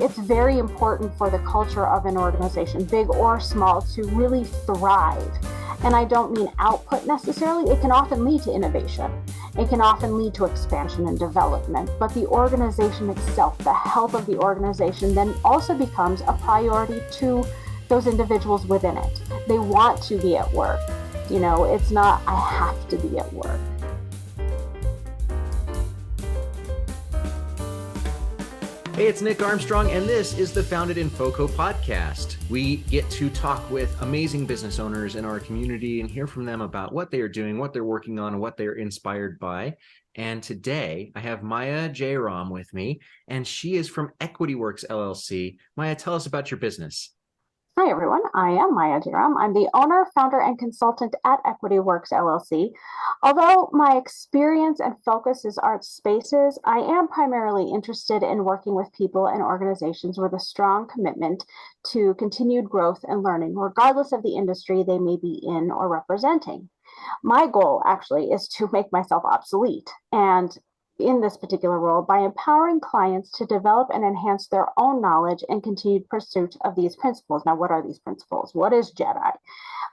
It's very important for the culture of an organization, big or small, to really thrive. And I don't mean output necessarily. It can often lead to innovation. It can often lead to expansion and development. But the organization itself, the health of the organization, then also becomes a priority to those individuals within it. They want to be at work. It's not, I have to be at work. Hey, it's Nick Armstrong, and this is the Founded in FoCo podcast. We get to talk with amazing business owners in our community and hear from them about what they are doing, what they're working on, and what they're inspired by. And today I have Maya Jairam with me, and she is from EquityWorks LLC. Maya, tell us about your business. Hi, everyone. I am Maya Jairam. I'm the owner, founder, and consultant at EquityWorks LLC. Although my experience and focus is art spaces, I am primarily interested in working with people and organizations with a strong commitment to continued growth and learning, regardless of the industry they may be in or representing. My goal actually is to make myself obsolete, and in this particular role by empowering clients to develop and enhance their own knowledge and continued pursuit of these principles. Now, what are these principles? What is JEDI?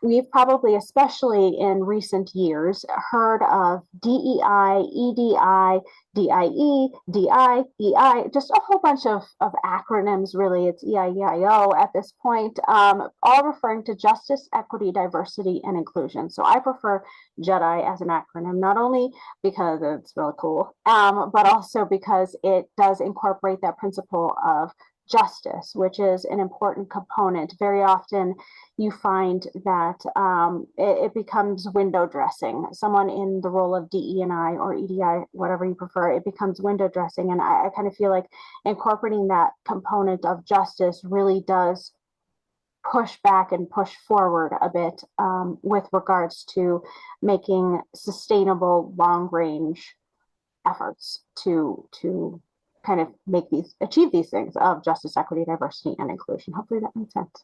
We've probably, especially in recent years, heard of DEI, EDI, DIE, DI, EI, just a whole bunch of acronyms, really. It's EIEIO at this point, all referring to justice, equity, diversity, and inclusion. So I prefer JEDI as an acronym, not only because it's really cool, but also because it does incorporate that principle of justice, which is an important component. Very often you find that it becomes window dressing. Someone in the role of DE&I or EDI, whatever you prefer, it becomes window dressing. And I kind of feel like incorporating that component of justice really does push back and push forward a bit with regards to making sustainable long-range efforts to kind of achieve these things of justice, equity, diversity, and inclusion. Hopefully that makes sense.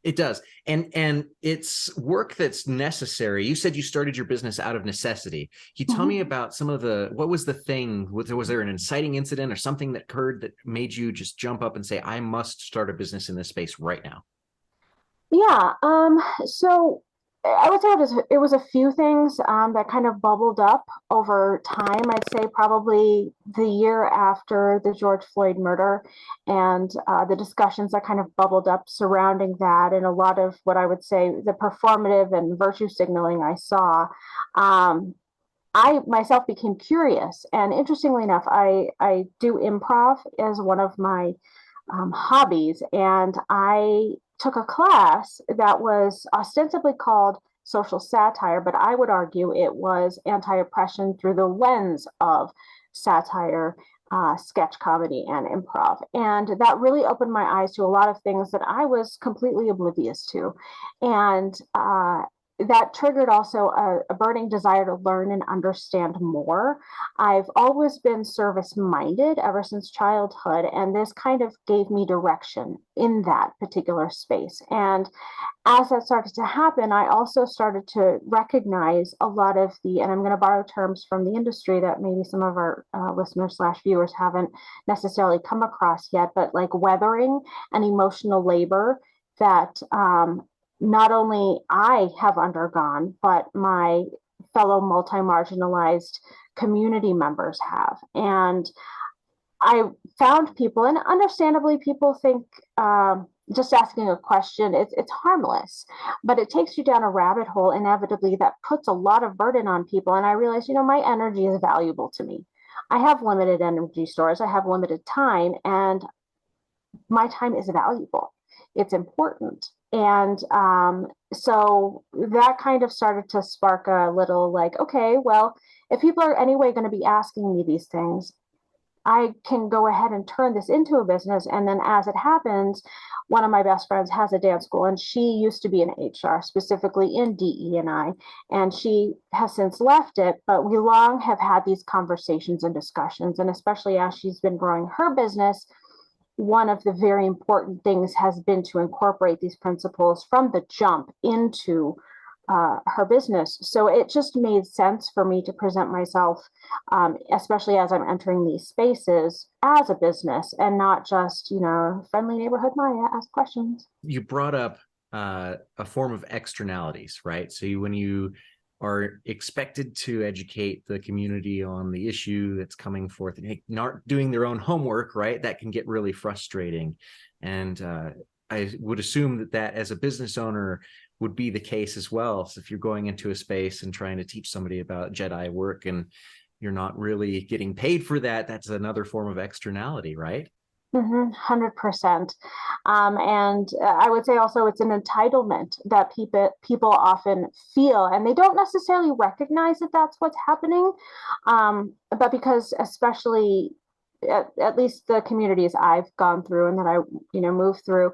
It does. And it's work that's necessary. You said you started your business out of necessity. Can you tell me about what was the thing? Was there an inciting incident or something that occurred that made you just jump up and say, I must start a business in this space right now? Yeah. So I would say it was a few things that kind of bubbled up over time. I'd say probably the year after the George Floyd murder and the discussions that kind of bubbled up surrounding that, and a lot of what I would say the performative and virtue signaling I saw. I myself became curious, and interestingly enough, I do improv as one of my hobbies, and I took a class that was ostensibly called social satire, but I would argue it was anti-oppression through the lens of satire, sketch comedy, and improv. And that really opened my eyes to a lot of things that I was completely oblivious to. And that triggered also a burning desire to learn and understand more. I've always been service-minded ever since childhood, and this kind of gave me direction in that particular space. And as that started to happen, I also started to recognize a lot of and I'm going to borrow terms from the industry that maybe some of our listeners/viewers haven't necessarily come across yet, but like weathering and emotional labor that not only I have undergone, but my fellow multi-marginalized community members have. And I found people, and understandably people think just asking a question, it's harmless, but it takes you down a rabbit hole inevitably that puts a lot of burden on people. And I realized, my energy is valuable to me. I have limited energy stores, I have limited time, and my time is valuable. It's important. And so that kind of started to spark a little like, okay, well, if people are anyway going to be asking me these things, I can go ahead and turn this into a business. And then as it happens, one of my best friends has a dance school, and she used to be in HR, specifically in DE&I, and she has since left it. But we long have had these conversations and discussions, and especially as she's been growing her business, one of the very important things has been to incorporate these principles from the jump into her business. So it just made sense for me to present myself, especially as I'm entering these spaces, as a business and not just, friendly neighborhood Maya, ask questions. You brought up a form of externalities, right? So when you are expected to educate the community on the issue that's coming forth and not doing their own homework, right? That can get really frustrating. And I would assume that as a business owner would be the case as well. So if you're going into a space and trying to teach somebody about JEDI work and you're not really getting paid for that, that's another form of externality, right? 100%. And I would say also it's an entitlement that people often feel, and they don't necessarily recognize that that's what's happening. But because especially at least the communities I've gone through and that I, moved through,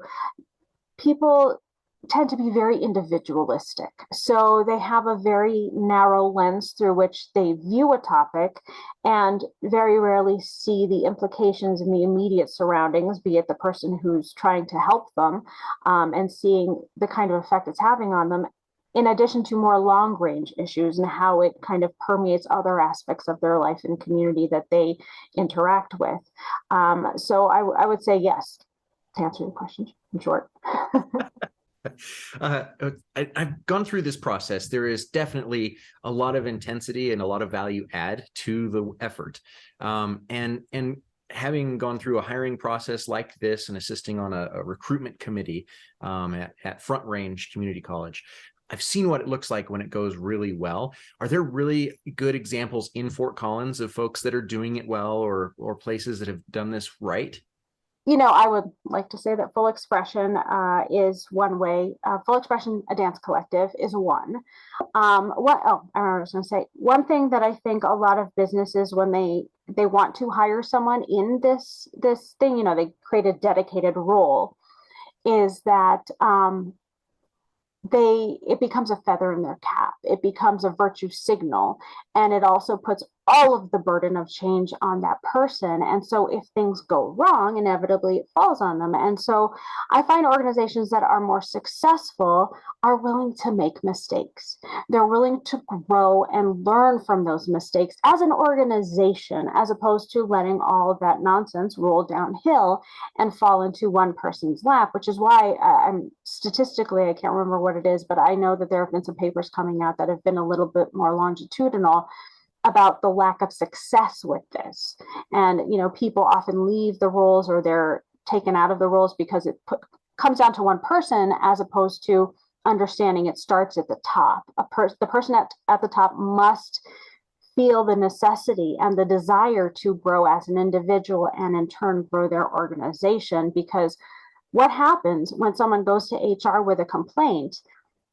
people tend to be very individualistic. So they have a very narrow lens through which they view a topic and very rarely see the implications in the immediate surroundings, be it the person who's trying to help them, and seeing the kind of effect it's having on them, in addition to more long range issues and how it kind of permeates other aspects of their life and community that they interact with. So I would say yes, to answer your question in short. I've gone through this process. There is definitely a lot of intensity and a lot of value add to the effort. And having gone through a hiring process like this and assisting on a recruitment committee at Front Range Community College, I've seen what it looks like when it goes really well. Are there really good examples in Fort Collins of folks that are doing it well or places that have done this right? I would like to say that Full Expression is one way. Full Expression, a dance collective, is one. I was going to say one thing that I think a lot of businesses, when they want to hire someone in this thing, they create a dedicated role, is that it becomes a feather in their cap. It becomes a virtue signal, and it also puts all of the burden of change on that person. And so if things go wrong, inevitably it falls on them. And so I find organizations that are more successful are willing to make mistakes. They're willing to grow and learn from those mistakes as an organization, as opposed to letting all of that nonsense roll downhill and fall into one person's lap, which is why I'm statistically, I can't remember what it is, but I know that there have been some papers coming out that have been a little bit more longitudinal about the lack of success with this. And, people often leave the roles or they're taken out of the roles because it comes down to one person, as opposed to understanding it starts at the top. The person at the top must feel the necessity and the desire to grow as an individual and in turn grow their organization. Because what happens when someone goes to HR with a complaint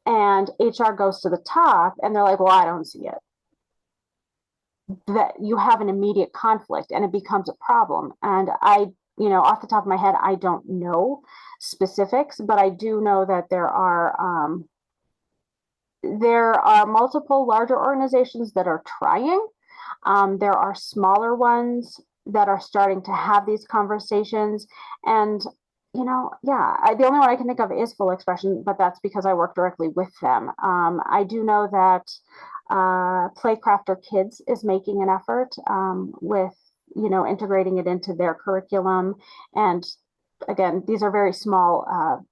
and HR goes to the top and they're like, well, I don't see it, that you have an immediate conflict and it becomes a problem. And off the top of my head, I don't know specifics, but I do know that there are multiple larger organizations that are trying. There are smaller ones that are starting to have these conversations. And the only one I can think of is Full Expression, but that's because I work directly with them. I do know that Playcrafter Kids is making an effort with, integrating it into their curriculum. And again, these are very small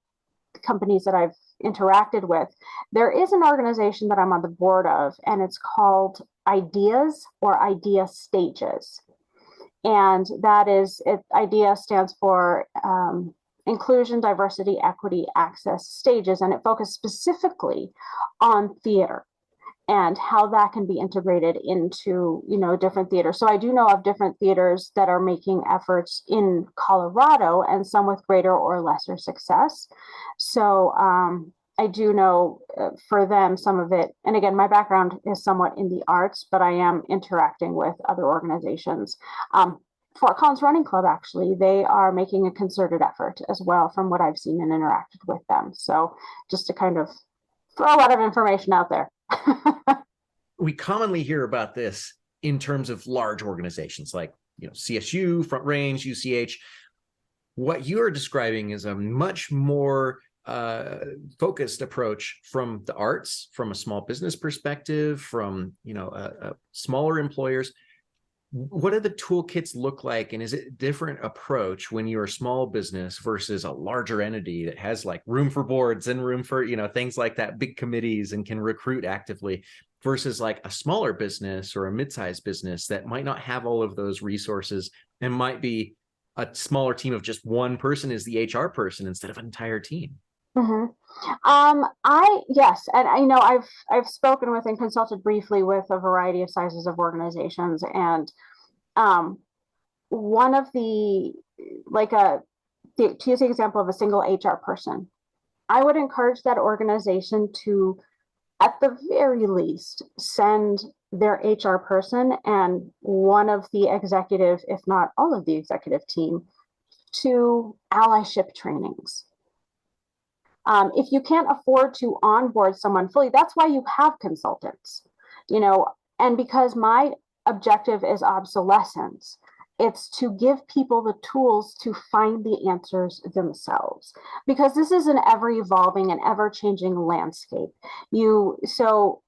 companies that I've interacted with. There is an organization that I'm on the board of, and it's called Ideas or Idea Stages. And that is, IDEA stands for Inclusion, Diversity, Equity, Access Stages, and it focuses specifically on theater and how that can be integrated into, different theaters. So I do know of different theaters that are making efforts in Colorado, and some with greater or lesser success. So I do know for them, some of it, and again, my background is somewhat in the arts, but I am interacting with other organizations. Fort Collins Running Club, actually, they are making a concerted effort as well, from what I've seen and interacted with them. So just to kind of throw a lot of information out there. We commonly hear about this in terms of large organizations like CSU, Front Range, UCH. What you are describing is a much more focused approach from the arts, from a small business perspective, from smaller employers. What do the toolkits look like, and is it a different approach when you're a small business versus a larger entity that has like room for boards and room for things like that, big committees, and can recruit actively, versus like a smaller business or a mid-sized business that might not have all of those resources and might be a smaller team of just one person is the HR person instead of an entire team? Mm-hmm. Yes, and I've spoken with and consulted briefly with a variety of sizes of organizations, and one of the to use the example of a single HR person, I would encourage that organization to, at the very least, send their HR person and one of the executive, if not all of the executive team, to allyship trainings. If you can't afford to onboard someone fully, that's why you have consultants, and because my objective is obsolescence, it's to give people the tools to find the answers themselves, because this is an ever evolving and ever changing landscape. So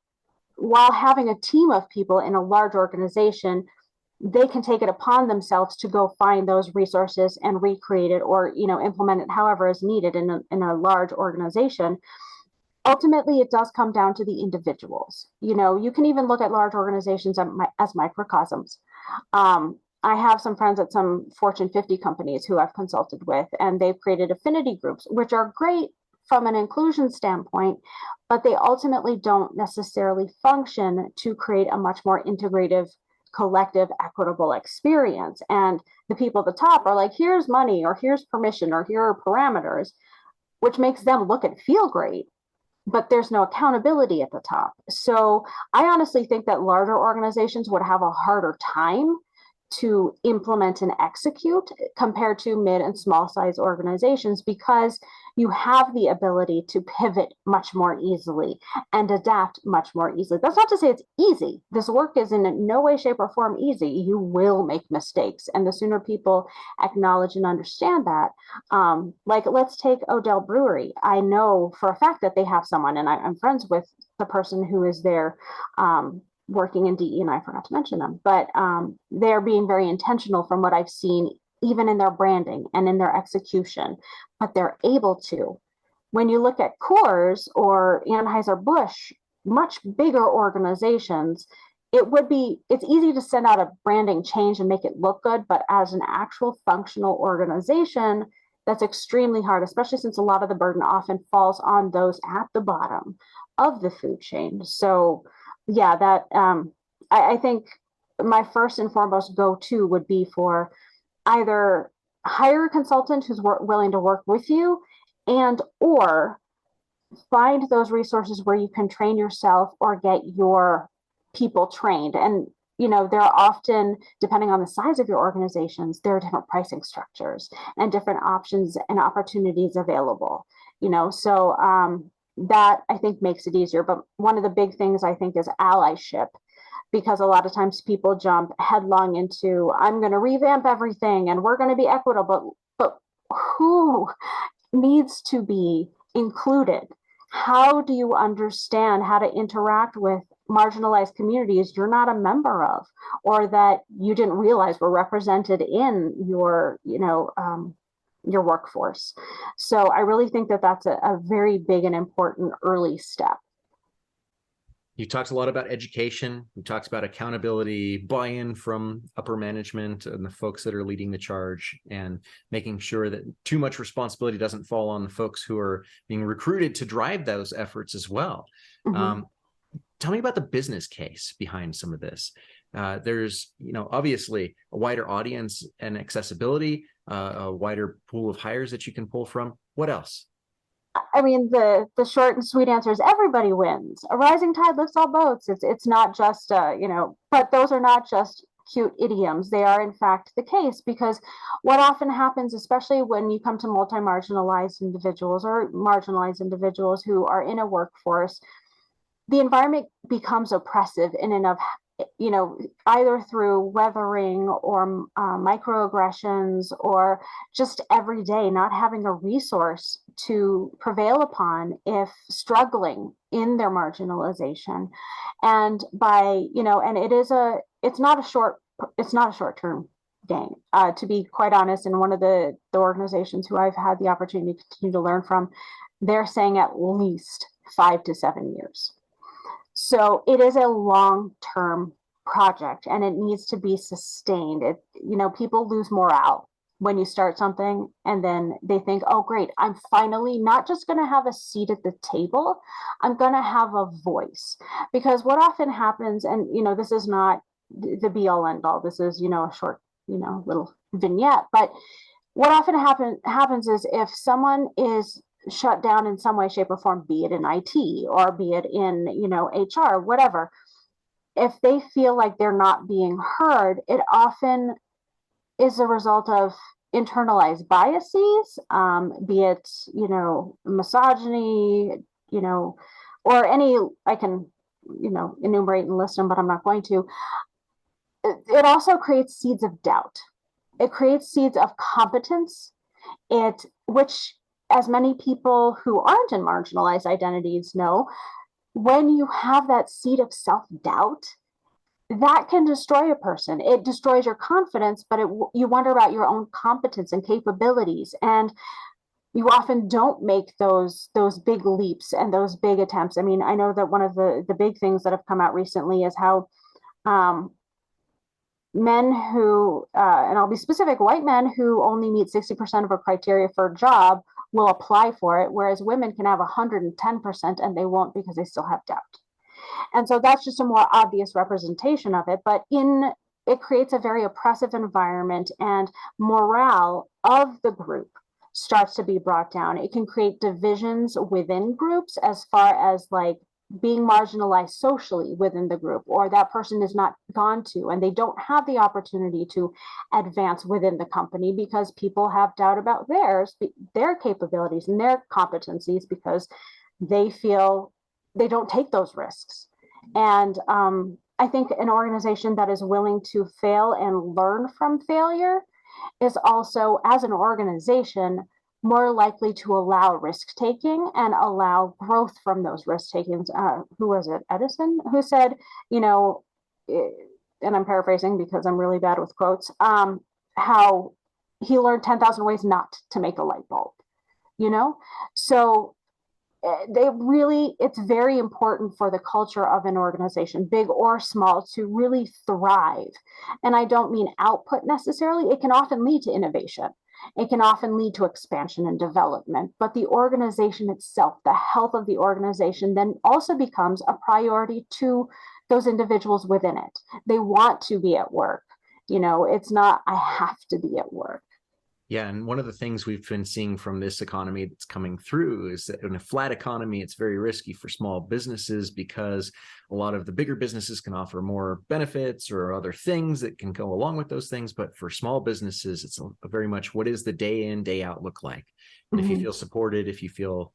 while having a team of people in a large organization, they can take it upon themselves to go find those resources and recreate it, or implement it however is needed in a large organization. Ultimately, it does come down to the individuals. You can even look at large organizations as microcosms. I have some friends at some Fortune 50 companies who I've consulted with, and they've created affinity groups, which are great from an inclusion standpoint, but they ultimately don't necessarily function to create a much more integrative, collective, equitable experience. And the people at the top are like, here's money, or here's permission, or here are parameters, which makes them look and feel great, but there's no accountability at the top. So I honestly think that larger organizations would have a harder time to implement and execute compared to mid and small size organizations, because you have the ability to pivot much more easily and adapt much more easily. That's not to say it's easy. This work is in no way, shape, or form easy. You will make mistakes, and the sooner people acknowledge and understand that, let's take Odell Brewery. I know for a fact that they have someone, and I'm friends with the person who is there, working in DE, and I forgot to mention them, but they're being very intentional from what I've seen, even in their branding and in their execution, but they're able to. When you look at Coors or Anheuser-Busch, much bigger organizations, it's easy to send out a branding change and make it look good, but as an actual functional organization, that's extremely hard, especially since a lot of the burden often falls on those at the bottom of the food chain. So yeah, that I think my first and foremost go-to would be for either hire a consultant who's willing to work with you, and or find those resources where you can train yourself or get your people trained. And there are often, depending on the size of your organizations, there are different pricing structures and different options and opportunities available. So that I think makes it easier. But one of the big things I think is allyship, because a lot of times people jump headlong into, I'm going to revamp everything and we're going to be equitable, but who needs to be included? How do you understand how to interact with marginalized communities you're not a member of, or that you didn't realize were represented in your workforce? So I really think that that's a very big and important early step. You talked a lot about education. You talked about accountability, buy-in from upper management and the folks that are leading the charge, and making sure that too much responsibility doesn't fall on the folks who are being recruited to drive those efforts as well. Mm-hmm. Tell me about the business case behind some of this. There's, obviously a wider audience and accessibility, a wider pool of hires that you can pull from. What else? I mean, the short and sweet answer is everybody wins. A rising tide lifts all boats. It's not just, but those are not just cute idioms. They are in fact the case, because what often happens, especially when you come to multi-marginalized individuals or marginalized individuals who are in a workforce, the environment becomes oppressive in and of either through weathering or microaggressions, or just every day not having a resource to prevail upon if struggling in their marginalization. And and it's not a short term gain. To be quite honest, in one of the organizations who I've had the opportunity to continue to learn from, they're saying at least 5 to 7 years. So it is a long-term project, and it needs to be sustained. People lose morale when you start something and then they think, oh, great, I'm finally not just going to have a seat at the table, I'm going to have a voice. Because what often happens, and, this is not the be all end all, this is, a short, little vignette, but what often happens is if someone is shut down in some way, shape, or form, be it in IT or be it in, HR, whatever, if they feel like they're not being heard, it often is a result of internalized biases, be it, misogyny, or any, I can, enumerate and list them, but I'm not going to. It also creates seeds of doubt. It creates seeds of competence, which, as many people who aren't in marginalized identities know, when you have that seed of self-doubt, that can destroy a person. It destroys your confidence, but you wonder about your own competence and capabilities. And you often don't make those big leaps and those big attempts. I mean, I know that one of the big things that have come out recently is how men who, and I'll be specific, white men who only meet 60% of a criteria for a job will apply for it, whereas women can have 110% and they won't because they still have doubt. And so that's just a more obvious representation of it, but it creates a very oppressive environment, and morale of the group starts to be brought down. It can create divisions within groups as far as like being marginalized socially within the group, or that person is not gone to and they don't have the opportunity to advance within the company because people have doubt about their capabilities and their competencies because they feel they don't take those risks. And I think an organization that is willing to fail and learn from failure is also, as an organization, more likely to allow risk taking and allow growth from those risk takings. Who was it? Edison, who said, and I'm paraphrasing because I'm really bad with quotes, how he learned 10,000 ways not to make a light bulb, So it's very important for the culture of an organization, big or small, to really thrive. And I don't mean output necessarily. It can often lead to innovation. It can often lead to expansion and development, but the organization itself, the health of the organization, then also becomes a priority to those individuals within it. They want to be at work. It's not, I have to be at work. Yeah, and one of the things we've been seeing from this economy that's coming through is that in a flat economy, it's very risky for small businesses because a lot of the bigger businesses can offer more benefits or other things that can go along with those things. But for small businesses, it's a very much what is the day in, day out look like? And if you feel supported, if you feel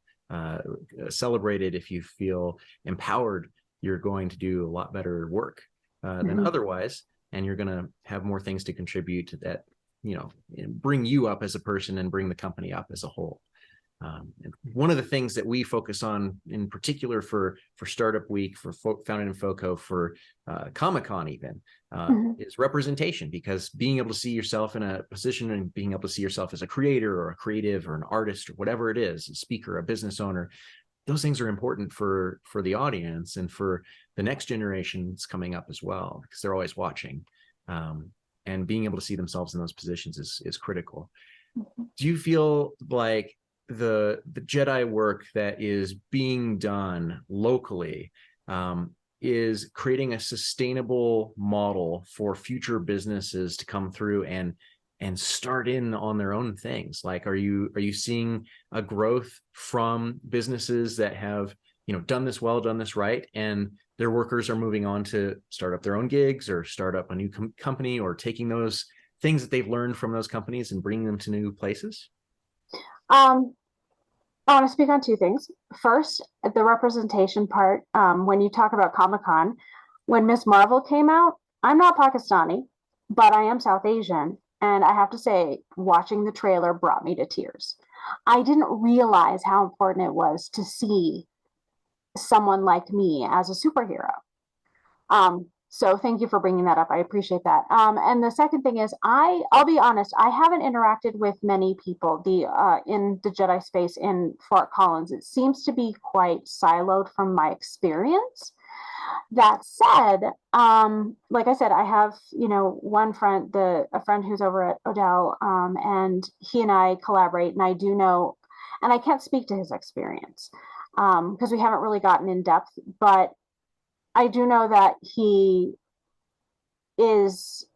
celebrated, if you feel empowered, you're going to do a lot better work than otherwise. And you're going to have more things to contribute to that, bring you up as a person and bring the company up as a whole. And one of the things that we focus on in particular for Startup Week, for Founded in FoCo, for Comic-Con even, is representation, because being able to see yourself in a position and being able to see yourself as a creator or a creative or an artist or whatever it is, a speaker, a business owner, those things are important for the audience and for the next generations coming up as well, because they're always watching. And being able to see themselves in those positions is critical. Do you feel like the JEDI work that is being done locally is creating a sustainable model for future businesses to come through and start in on their own things? Like, are you seeing a growth from businesses that have done this well, done this right, and their workers are moving on to start up their own gigs or start up a new company, or taking those things that they've learned from those companies and bringing them to new places? I want to speak on two things. First, the representation part. When you talk about Comic-Con, When Miss Marvel came out, I'm not Pakistani, but I am South Asian. And I have to say, watching the trailer brought me to tears. I didn't realize how important it was to see someone like me as a superhero. So thank you for bringing that up. I appreciate that. And the second thing is, I'll be honest, I haven't interacted with many people in the Jedi space in Fort Collins. It seems to be quite siloed from my experience. That said, like I said, I have, one friend, a friend who's over at Odell, and he and I collaborate, and I do know, and I can't speak to his experience, because we haven't really gotten in depth, but I do know that is,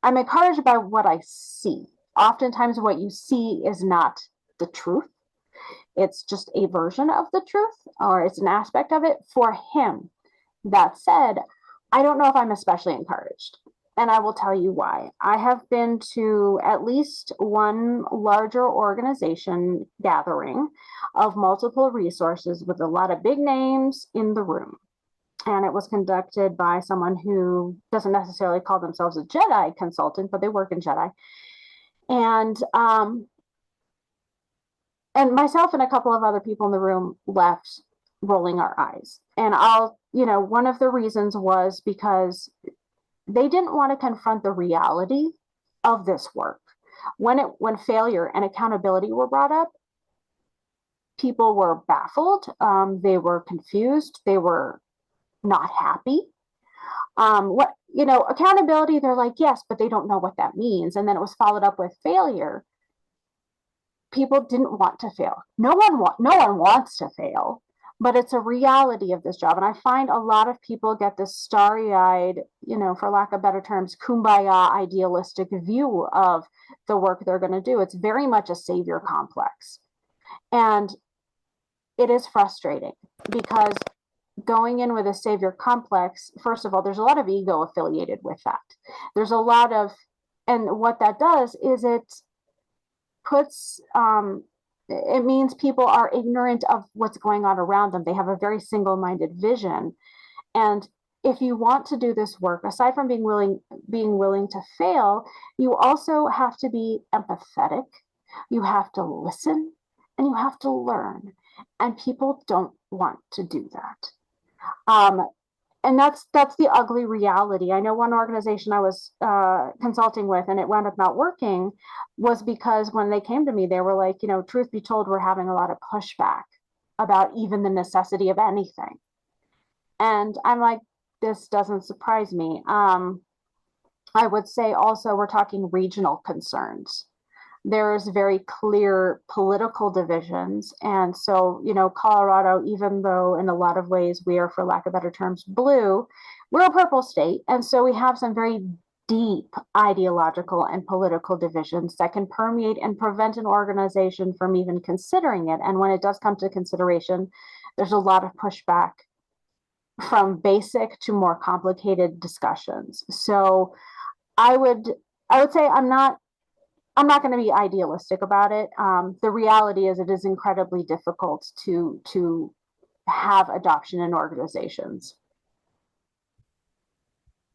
I'm encouraged by what I see. Oftentimes what you see is not the truth. It's just a version of the truth, or it's an aspect of it for him. That said, I don't know if I'm especially encouraged. And I will tell you why. I have been to at least one larger organization gathering of multiple resources with a lot of big names in the room. And it was conducted by someone who doesn't necessarily call themselves a Jedi consultant, but they work in Jedi. And myself and a couple of other people in the room left rolling our eyes. And one of the reasons was because they didn't want to confront the reality of this work. When failure and accountability were brought up, people were baffled. They were confused. They were not happy. Accountability, they're like, yes, but they don't know what that means. And then it was followed up with failure. People didn't want to fail. No one wants to fail, but it's a reality of this job. And I find a lot of people get this starry-eyed, for lack of better terms, kumbaya idealistic view of the work they're going to do. It's very much a savior complex. And it is frustrating because going in with a savior complex, first of all, there's a lot of ego affiliated with that. There's a lot of, and what that does is it means people are ignorant of what's going on around them. They have a very single-minded vision. And if you want to do this work, aside from being willing to fail, you also have to be empathetic. You have to listen and you have to learn. And people don't want to do that. And that's the ugly reality. I know one organization I was consulting with, and it wound up not working, was because when they came to me, they were like, truth be told, we're having a lot of pushback about even the necessity of anything. And I'm like, this doesn't surprise me. I would say also we're talking regional concerns. There's very clear political divisions. And so, Colorado, even though in a lot of ways we are, for lack of better terms, blue, we're a purple state. And so we have some very deep ideological and political divisions that can permeate and prevent an organization from even considering it. And when it does come to consideration, there's a lot of pushback from basic to more complicated discussions. So I would say I'm not going to be idealistic about it. The reality is it is incredibly difficult to have adoption in organizations.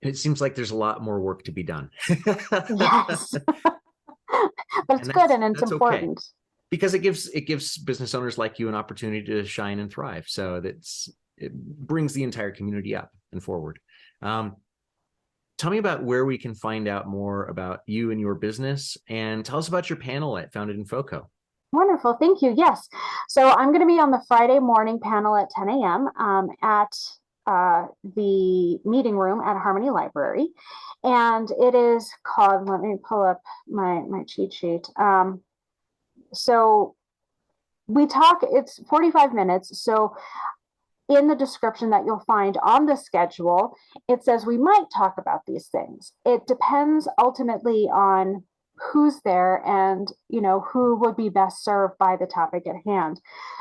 It seems like there's a lot more work to be done. Yes. But it's good and it's important. Okay. Because it gives business owners like you an opportunity to shine and thrive. So it brings the entire community up and forward. Tell me about where we can find out more about you and your business, and tell us about your panel at Founded in FoCo. Wonderful. Thank you. Yes. So I'm going to be on the Friday morning panel at 10 a.m. At the meeting room at Harmony Library. And it is called, let me pull up my cheat sheet. So we talk, it's 45 minutes. So in the description that you'll find on the schedule, it says we might talk about these things. It depends ultimately on who's there and who would be best served by the topic at hand.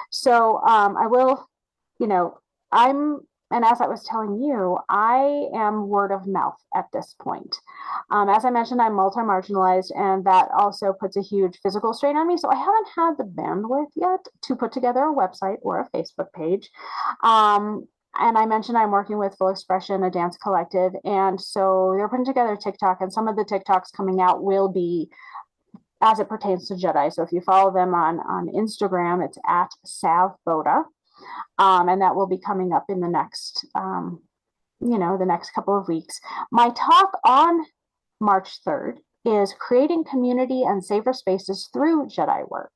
So I will, and as I was telling you, I am word of mouth at this point. As I mentioned, I'm multi-marginalized, and that also puts a huge physical strain on me. So I haven't had the bandwidth yet to put together a website or a Facebook page. And I mentioned I'm working with Full Expression, a dance collective. And so they're putting together TikTok, and some of the TikToks coming out will be as it pertains to Jedi. So if you follow them on Instagram, it's at SavBoda. And that will be coming up in the next, the next couple of weeks. My talk on March 3rd is creating community and safer spaces through Jedi work.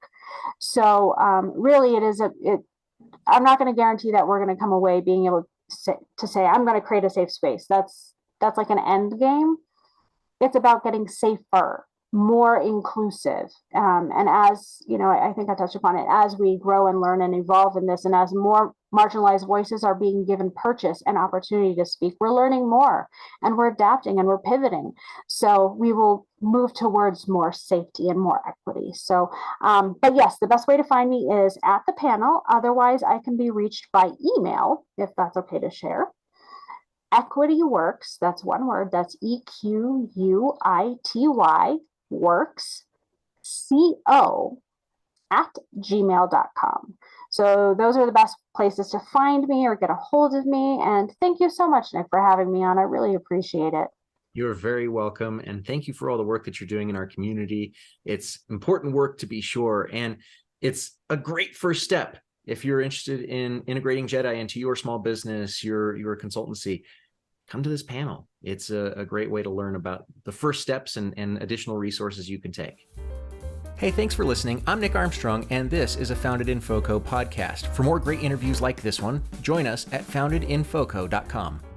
So really, I'm not going to guarantee that we're going to come away being able to say I'm going to create a safe space. That's like an end game. It's about getting safer, more inclusive. And as you know, I think I touched upon it, as we grow and learn and evolve in this, and as more marginalized voices are being given purchase and opportunity to speak, we're learning more and we're adapting and we're pivoting. So we will move towards more safety and more equity. So, but yes, the best way to find me is at the panel. Otherwise, I can be reached by email, if that's okay to share. Equity Works, that's one word, that's EQUITY works, CO at gmail.com. So those are the best places to find me or get a hold of me. And thank you so much, Nick, for having me on. I really appreciate it. You're very welcome. And thank you for all the work that you're doing in our community. It's important work, to be sure. And it's a great first step. If you're interested in integrating JEDI into your small business, your consultancy, come to this panel. It's a great way to learn about the first steps and additional resources you can take. Hey, thanks for listening. I'm Nick Armstrong, and this is a Founded in FoCo podcast. For more great interviews like this one, join us at foundedinfoco.com.